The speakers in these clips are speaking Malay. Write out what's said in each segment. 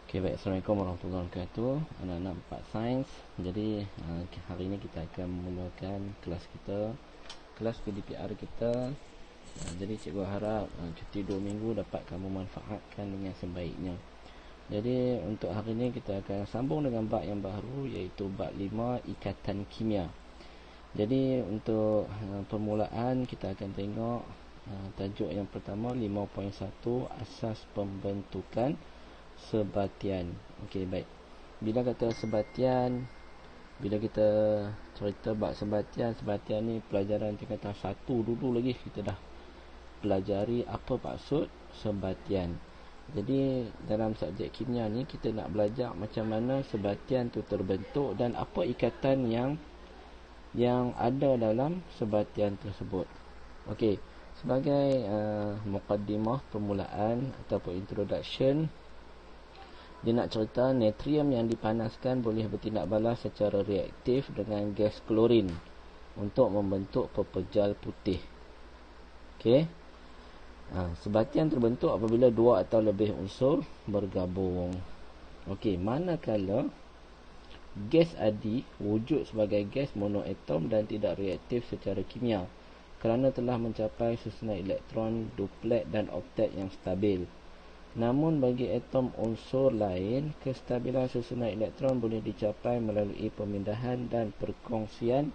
Okay, baik. Assalamualaikum warahmatullahi wabarakatuh. Anak-anak 4 sains. Jadi hari ini kita akan memulakan kelas kita, kelas PDPR kita. Jadi cikgu harap cuti 2 minggu dapat kamu manfaatkan dengan sebaiknya. Jadi untuk hari ini kita akan sambung dengan bab yang baru, iaitu bab 5, ikatan kimia. Jadi untuk permulaan kita akan tengok tajuk yang pertama 5.1, asas pembentukan sebatian. Okey, baik. Bila kata sebatian, bila kita cerita bab sebatian ni pelajaran tingkatan 1 dulu lagi kita dah pelajari apa maksud sebatian. Jadi dalam subjek kimia ni kita nak belajar macam mana sebatian tu terbentuk dan apa ikatan yang ada dalam sebatian tersebut. Okey, sebagai muqaddimah, permulaan ataupun introduction, dia nak cerita natrium yang dipanaskan boleh bertindak balas secara reaktif dengan gas klorin untuk membentuk pepejal putih. Okey. Sebatian terbentuk apabila 2 atau lebih unsur bergabung. Okey, manakala gas adi wujud sebagai gas monoatom dan tidak reaktif secara kimia kerana telah mencapai susunan elektron, duplet dan oktet yang stabil. Namun bagi atom unsur lain, kestabilan susunan elektron boleh dicapai melalui pemindahan dan perkongsian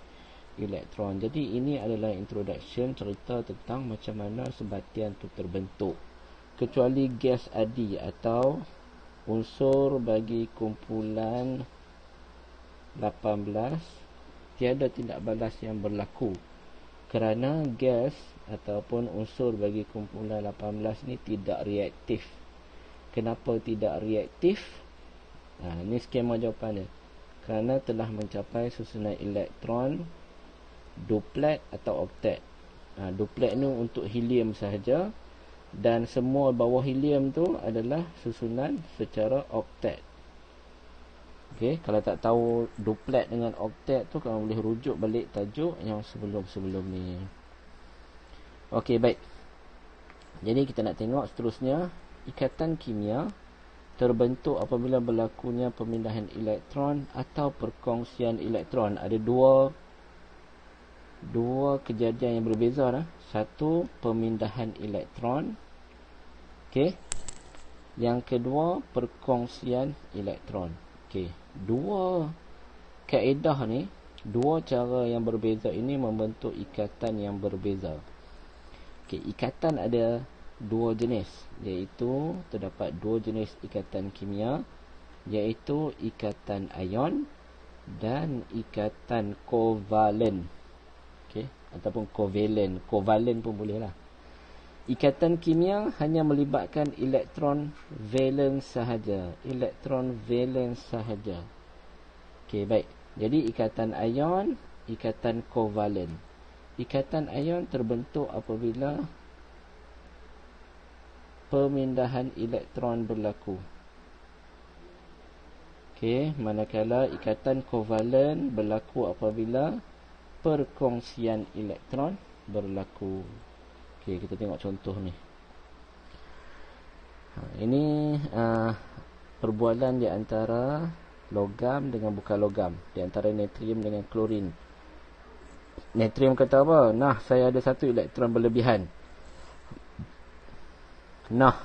elektron. Jadi ini adalah introduction, cerita tentang macam mana sebatian itu terbentuk. Kecuali gas adi atau unsur bagi kumpulan 18, tiada tindak balas yang berlaku kerana gas ataupun unsur bagi kumpulan 18 ni tidak reaktif. Kenapa tidak reaktif? Ini skema jawapan dia. Kerana telah mencapai susunan elektron, duplet atau oktet. Duplet ni untuk helium sahaja, dan semua bawah helium tu adalah susunan secara oktet. Okey, kalau tak tahu duplet dengan oktet tu, kamu boleh rujuk balik tajuk yang sebelum-sebelum ni. Okey, baik. Jadi kita nak tengok seterusnya, ikatan kimia terbentuk apabila berlakunya pemindahan elektron atau perkongsian elektron. Ada dua kejadian yang berbeza dah. Satu, pemindahan elektron. Okey. Yang kedua, perkongsian elektron. Okey. Dua kaedah ni, dua cara yang berbeza ini membentuk ikatan yang berbeza. Okey, ikatan ada 2 jenis, iaitu terdapat 2 jenis ikatan kimia, iaitu ikatan ion dan ikatan kovalen. Okey, ataupun kovalen. Kovalen pun boleh lah. Ikatan kimia hanya melibatkan elektron valen sahaja. Elektron valen sahaja. Okey, baik. Jadi ikatan ion, ikatan kovalen. Ikatan ion terbentuk apabila pemindahan elektron berlaku. Okey, manakala ikatan kovalen berlaku apabila perkongsian elektron berlaku. Okey, kita tengok contoh ni. Ini perbualan di antara logam dengan bukan logam, di antara natrium dengan klorin. Natrium kata apa? Nah, saya ada 1 elektron berlebihan. Nah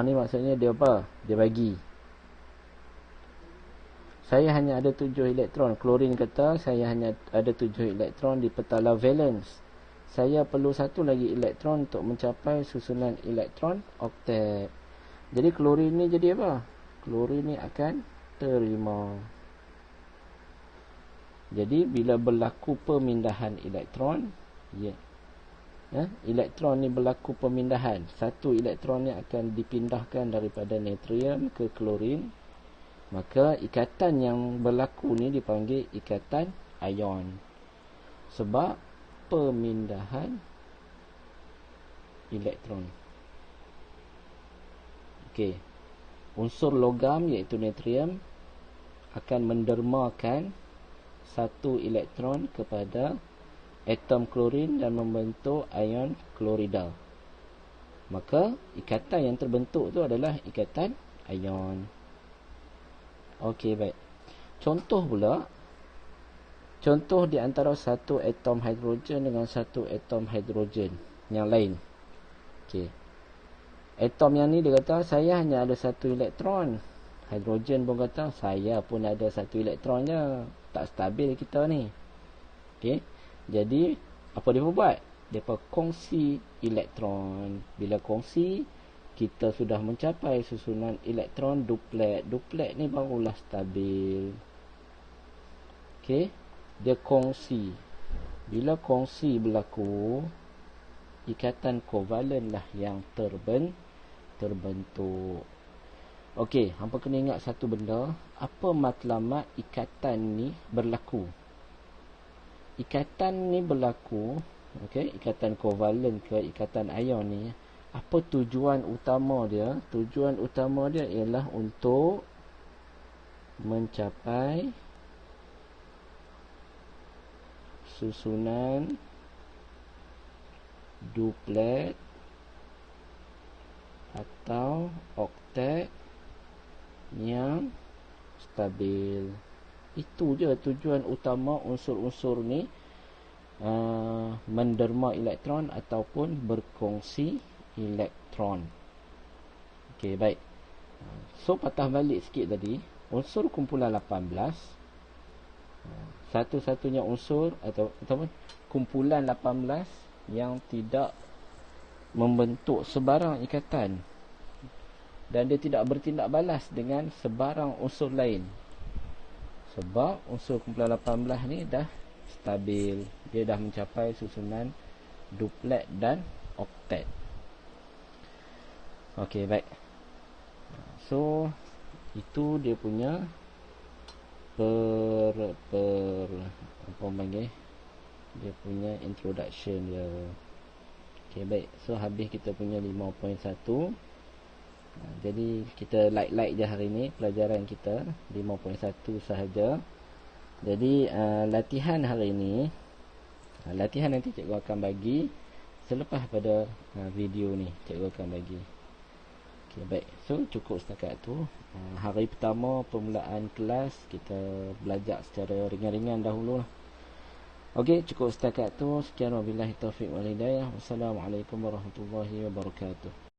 ni maksudnya dia apa? Dia bagi. Saya hanya ada 7 elektron. Klorin kata saya hanya ada 7 elektron di petala valence. Saya perlu 1 lagi elektron untuk mencapai susunan elektron oktet. Jadi klorin ni jadi apa? Klorin ni akan terima. Jadi bila berlaku pemindahan elektron, elektron ni berlaku pemindahan. 1 elektron ni akan dipindahkan daripada natrium ke klorin. Maka ikatan yang berlaku ni dipanggil ikatan ion. Sebab pemindahan elektron. Okey. Unsur logam iaitu natrium akan mendermakan 1 elektron kepada atom klorin dan membentuk ion kloridal. Maka ikatan yang terbentuk tu adalah ikatan ion. Okey, baik. Contoh pula, contoh di antara satu atom hidrogen dengan satu atom hidrogen yang lain. Okey. Atom yang ni dia kata saya hanya ada satu elektron. Hidrogen pun kata saya pun ada satu elektron je. Tak stabil kita ni. Okey. Jadi apa dia buat? Dia kongsi elektron. Bila kongsi, kita sudah mencapai susunan elektron duplet. Duplet ni barulah stabil. Okey. Dia kongsi. Bila kongsi berlaku, ikatan kovalen lah yang terbentuk. Okey, hampa kena ingat satu benda. Apa matlamat ikatan ni berlaku? Ikatan ni berlaku, okey, ikatan kovalen ke ikatan ion ni, apa tujuan utama dia? Tujuan utama dia ialah untuk mencapai susunan duplet atau oktet yang stabil. Itu je tujuan utama unsur-unsur ni menderma elektron ataupun berkongsi elektron. Okey, baik. So patah balik sikit tadi, unsur kumpulan 18, satu-satunya unsur ataupun kumpulan 18 yang tidak membentuk sebarang ikatan dan dia tidak bertindak balas dengan sebarang unsur lain. Sebab unsur kumpulan 18 ni dah stabil. Dia dah mencapai susunan duplet dan oktet. Okey, baik. So, itu dia punya apa panggil? Dia punya introduction dia. Okey, baik. So, habis kita punya 5.1. Jadi kita light je hari ni pelajaran kita 5.1 sahaja. Jadi latihan hari ni, latihan nanti cikgu akan bagi selepas pada video ni cikgu akan bagi. Okey, baik. So cukup setakat tu. Hari pertama permulaan kelas kita belajar secara ringan-ringan dahulu lah. Okey, cukup setakat tu. Sekian wabillahi taufiq wal hidayah. Wassalamualaikum warahmatullahi wabarakatuh.